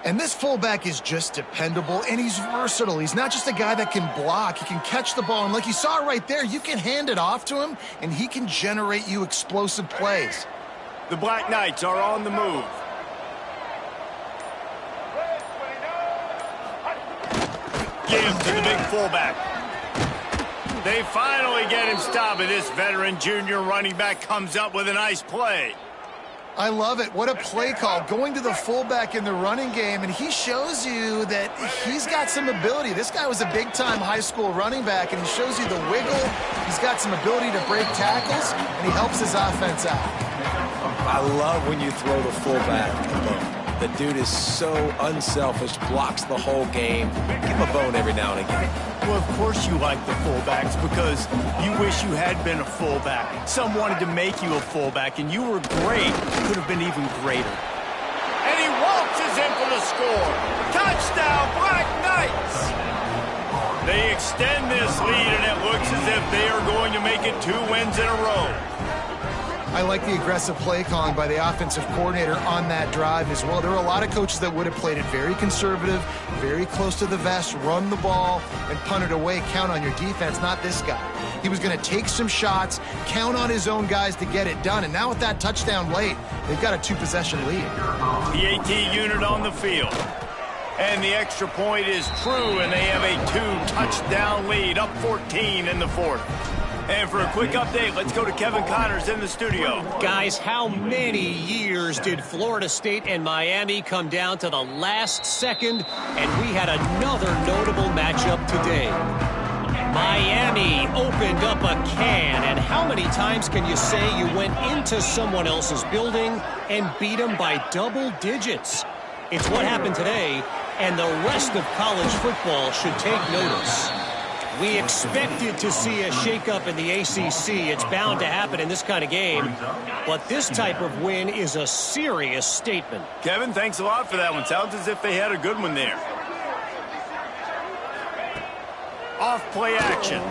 And this fullback is just dependable, and he's versatile. He's not just a guy that can block. He can catch the ball, and like you saw right there, you can hand it off to him, and he can generate you explosive plays. The Black Knights are on the move. Give to the big fullback. They finally get him stopped, and this veteran junior running back comes up with a nice play. I love it. What a play call. Going to the fullback in the running game, and he shows you that he's got some ability. This guy was a big-time high school running back, and he shows you the wiggle. He's got some ability to break tackles, and he helps his offense out. I love when you throw the fullback a bone. The dude is so unselfish, blocks the whole game. Give him a bone every now and again. Well, of course you like the fullbacks because you wish you had been a fullback. Some wanted to make you a fullback, and you were great. Could have been even greater. And he waltzes in for the score. Touchdown, Black Knights! They extend this lead, and it looks as if they are going to make it 2 wins in a row. I like the aggressive play calling by the offensive coordinator on that drive as well. There were a lot of coaches that would have played it very conservative, very close to the vest, run the ball, and punt it away. Count on your defense, not this guy. He was going to take some shots, count on his own guys to get it done. And now with that touchdown late, they've got a 2-possession lead. The AT unit on the field. And the extra point is true, and they have a 2-touchdown lead, up 14 in the fourth. And for a quick update, let's go to Kevin Connors in the studio. Guys, how many years did Florida State and Miami come down to the last second, and we had another notable matchup today? Miami opened up a can, and how many times can you say you went into someone else's building and beat them by double digits? It's what happened today, and the rest of college football should take notice. We expected to see a shakeup in the ACC. It's bound to happen in this kind of game. But this type of win is a serious statement. Kevin, thanks a lot for that one. Sounds as if they had a good one there. Off play action.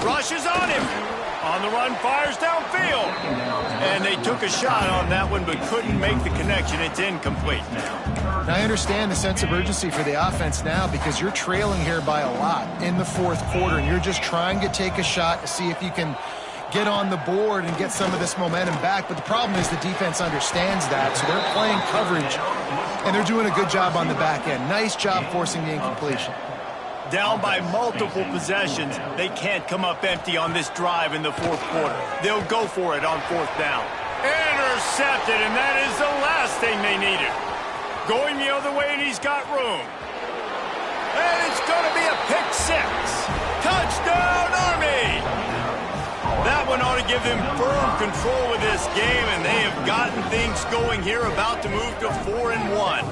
Rushes on him. On the run, fires downfield. And they took a shot on that one but couldn't make the connection. It's incomplete. Now, I understand the sense of urgency for the offense now because you're trailing here by a lot in the fourth quarter, and you're just trying to take a shot to see if you can get on the board and get some of this momentum back. But the problem is the defense understands that, so they're playing coverage, and they're doing a good job on the back end. Nice job forcing the incompletion. Down by multiple possessions, they can't come up empty on this drive in the fourth quarter. They'll go for it on fourth down. Intercepted, and that is the last thing they needed. Going the other way, and he's got room. And it's going to be a pick six. Touchdown, Army! That one ought to give them firm control of this game, and they have gotten things going here, about to move to 4-1.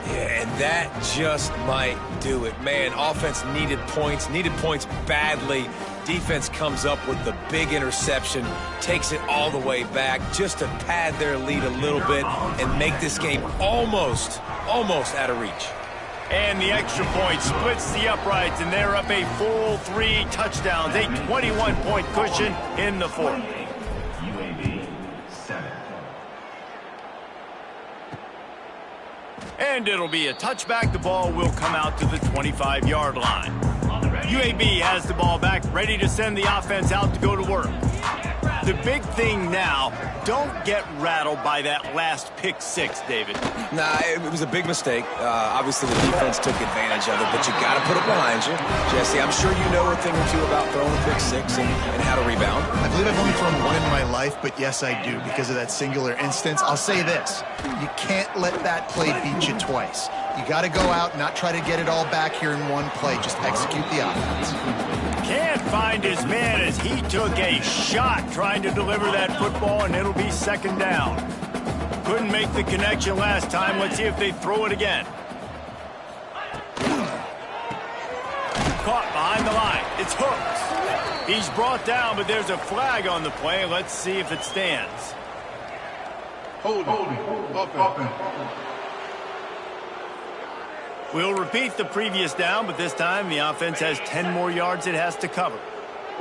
Yeah, and that just might do it. Man, offense needed points badly. Defense comes up with the big interception, takes it all the way back just to pad their lead a little bit and make this game almost out of reach. And the extra point splits the uprights, and they're up a full 3 touchdowns, a 21-point cushion in the fourth. UAB 7. And it'll be a touchback. The ball will come out to the 25-yard line. UAB has the ball back, ready to send the offense out to go to work. The big thing now, don't get rattled by that last pick six, David. Nah, it was a big mistake. Obviously, the defense took advantage of it, but you got to put it behind you. Jesse, I'm sure you know a thing or two about throwing a pick six and how to rebound. I believe I've only thrown one in my life, but yes, I do, because of that singular instance. I'll say this. You can't let that play beat you twice. You got to go out and not try to get it all back here in one play. Just execute the offense. Can't find his man as he took a shot trying to deliver that football, and it'll be second down. Couldn't make the connection last time. Let's see if they throw it again. Caught behind the line. It's Hooks. He's brought down, but there's a flag on the play. Let's see if it stands. Holding. Offense. We'll repeat the previous down, but this time the offense has 10 more yards it has to cover.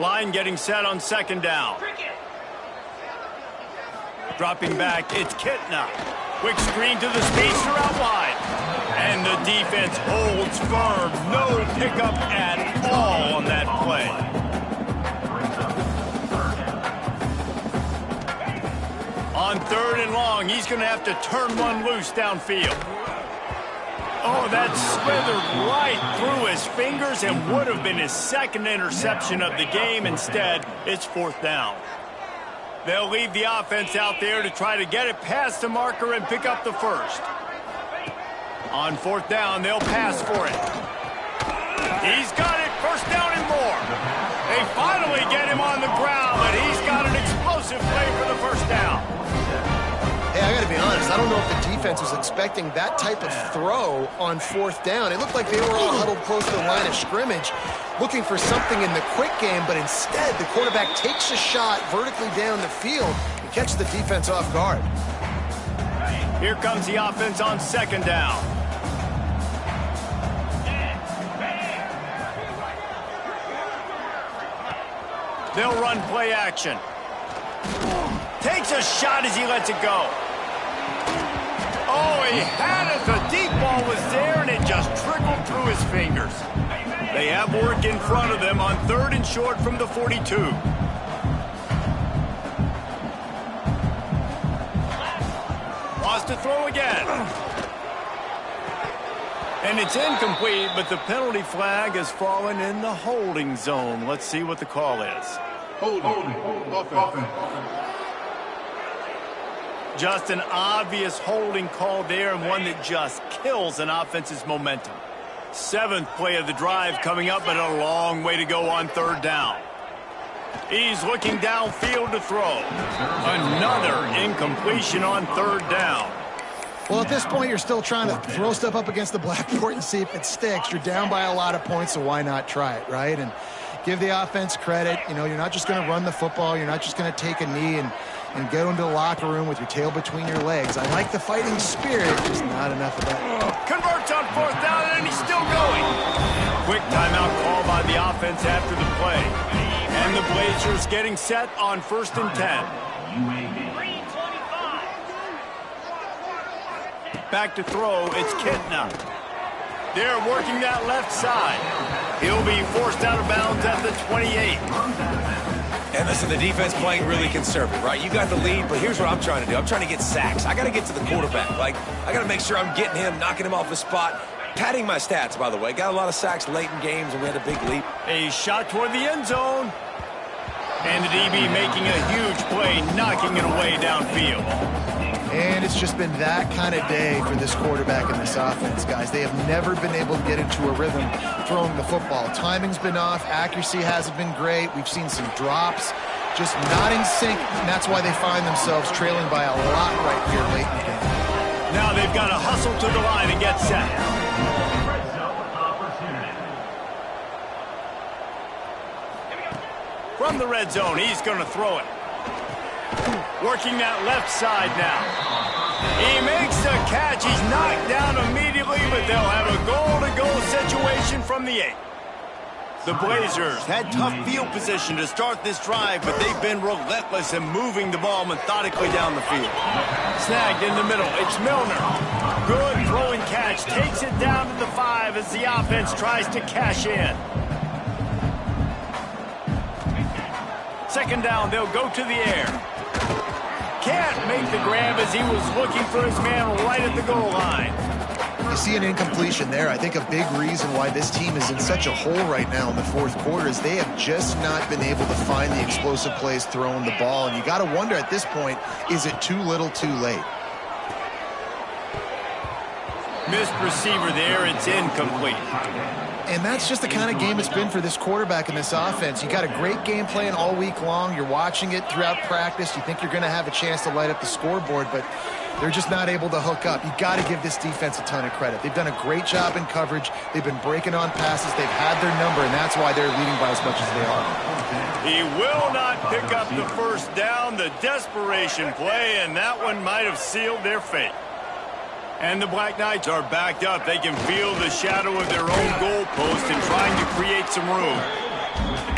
Line getting set on second down. Dropping back, it's Kitna. Quick screen to the speedster out wide. And the defense holds firm. No pickup at all on that play. On third and long, he's going to have to turn one loose downfield. Oh, that slithered right through his fingers and would have been his second interception of the game. Instead, it's fourth down. They'll leave the offense out there to try to get it past the marker and pick up the first. On fourth down, they'll pass for it. He's got it, first down and more. They finally get him on the ground, but he's got an explosive play for the first down. Hey, I got to be honest. I don't know if the defense was expecting that type of throw on fourth down. It looked like they were all huddled close to the line of scrimmage, looking for something in the quick game, but instead the quarterback takes a shot vertically down the field and catches the defense off guard. Here comes the offense on second down. They'll run play action. Takes a shot as he lets it go. Oh, he had it. The deep ball was there, and it just trickled through his fingers. They have work in front of them on third and short from the 42. Wants to throw again. And it's incomplete, but the penalty flag has fallen in the holding zone. Let's see what the call is. Holding. Offense. Just an obvious holding call there, and one that just kills an offense's momentum. Seventh play of the drive coming up, but a long way to go on third down. He's looking downfield to throw. Another incompletion on third down. Well, at this point, you're still trying to throw stuff up against the blackboard and see if it sticks. You're down by a lot of points, so why not try it, right? And give the offense credit. You know, you're not just going to run the football. You're not just going to take a knee and go into the locker room with your tail between your legs. I like the fighting spirit, just not enough of that. Converts on fourth down, and he's still going. Quick timeout call by the offense after the play. And the Blazers getting set on first and 10. Back to throw, it's Kitna. They're working that left side. He'll be forced out of bounds at the 28. And listen, the defense playing really conservative, right? You got the lead, but here's what I'm trying to do. I'm trying to get sacks. I got to get to the quarterback. Like, I got to make sure I'm getting him, knocking him off the spot. padding my stats, by the way. Got a lot of sacks late in games, and we had a big lead. A shot toward the end zone. And the DB making a huge play, knocking it away downfield. And it's just been that kind of day for this quarterback and this offense, guys. They have never been able to get into a rhythm throwing the football. Timing's been off. Accuracy hasn't been great. We've seen some drops. Just not in sync, and that's why they find themselves trailing by a lot right here late in the game. Now they've got to hustle to the line and get set. From the red zone, he's going to throw it. Working that left side now. He makes the catch. He's knocked down immediately, but they'll have a goal-to-go situation from the 8. The Blazers had tough field position to start this drive, but they've been relentless in moving the ball methodically down the field. Snagged in the middle. It's Milner. Good throwing catch. Takes it down to the 5 as the offense tries to cash in. Second down, they'll go to the air. Can't make the grab as he was looking for his man right at the goal line. You see an incompletion there. I think a big reason why this team is in such a hole right now in the fourth quarter is they have just not been able to find the explosive plays throwing the ball. And you got to wonder at this point, is it too little too late? Missed receiver there. It's incomplete. And that's just the kind of game it's been for this quarterback and this offense. You got a great game plan all week long. You're watching it throughout practice. You think you're going to have a chance to light up the scoreboard, but they're just not able to hook up. You got to give this defense a ton of credit. They've done a great job in coverage. They've been breaking on passes. They've had their number, and that's why they're leading by as much as they are. He will not pick up the first down. The desperation play, and that one might have sealed their fate. And the Black Knights are backed up. They can feel the shadow of their own goalpost and trying to create some room.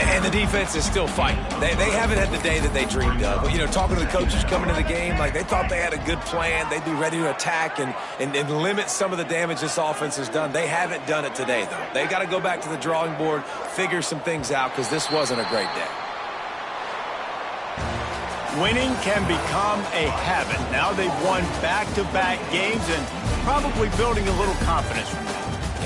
And the defense is still fighting. They haven't had the day that they dreamed of. But, you know, talking to the coaches coming into the game, like they thought they had a good plan. They'd be ready to attack and limit some of the damage this offense has done. They haven't done it today, though. They got to go back to the drawing board, figure some things out, because this wasn't a great day. Winning can become a habit. Now they've won back-to-back games and probably building a little confidence from that.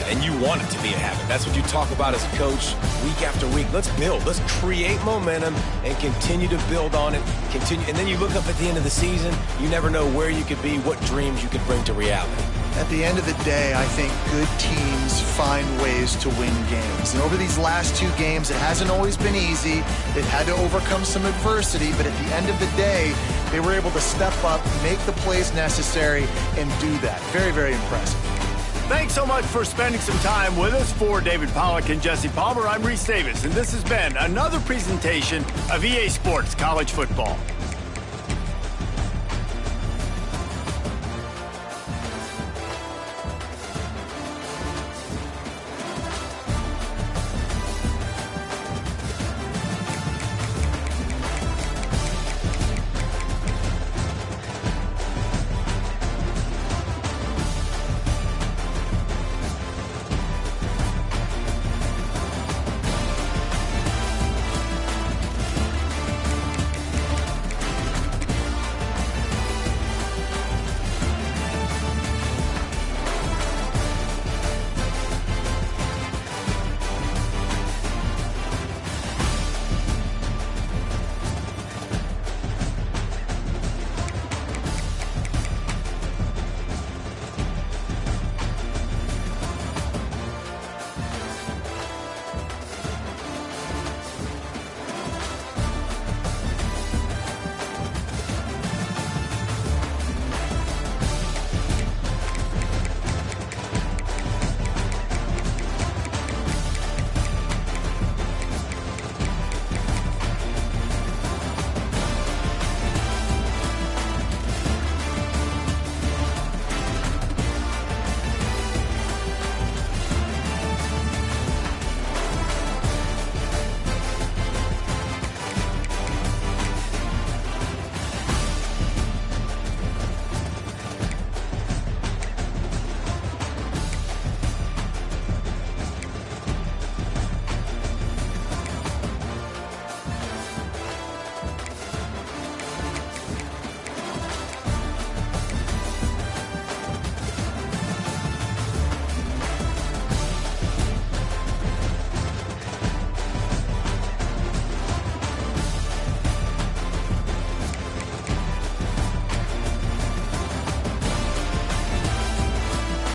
And you want it to be a habit. That's what you talk about as a coach week after week. Let's build. Let's create momentum and continue to build on it. And then you look up at the end of the season, you never know where you could be, what dreams you could bring to reality. At the end of the day, I think good teams find ways to win games. And over these last 2 games, it hasn't always been easy. They've had to overcome some adversity, but at the end of the day, they were able to step up, make the plays necessary, and do that. Very, very impressive. Thanks so much for spending some time with us. For David Pollack and Jesse Palmer, I'm Reese Davis, and this has been another presentation of EA Sports College Football.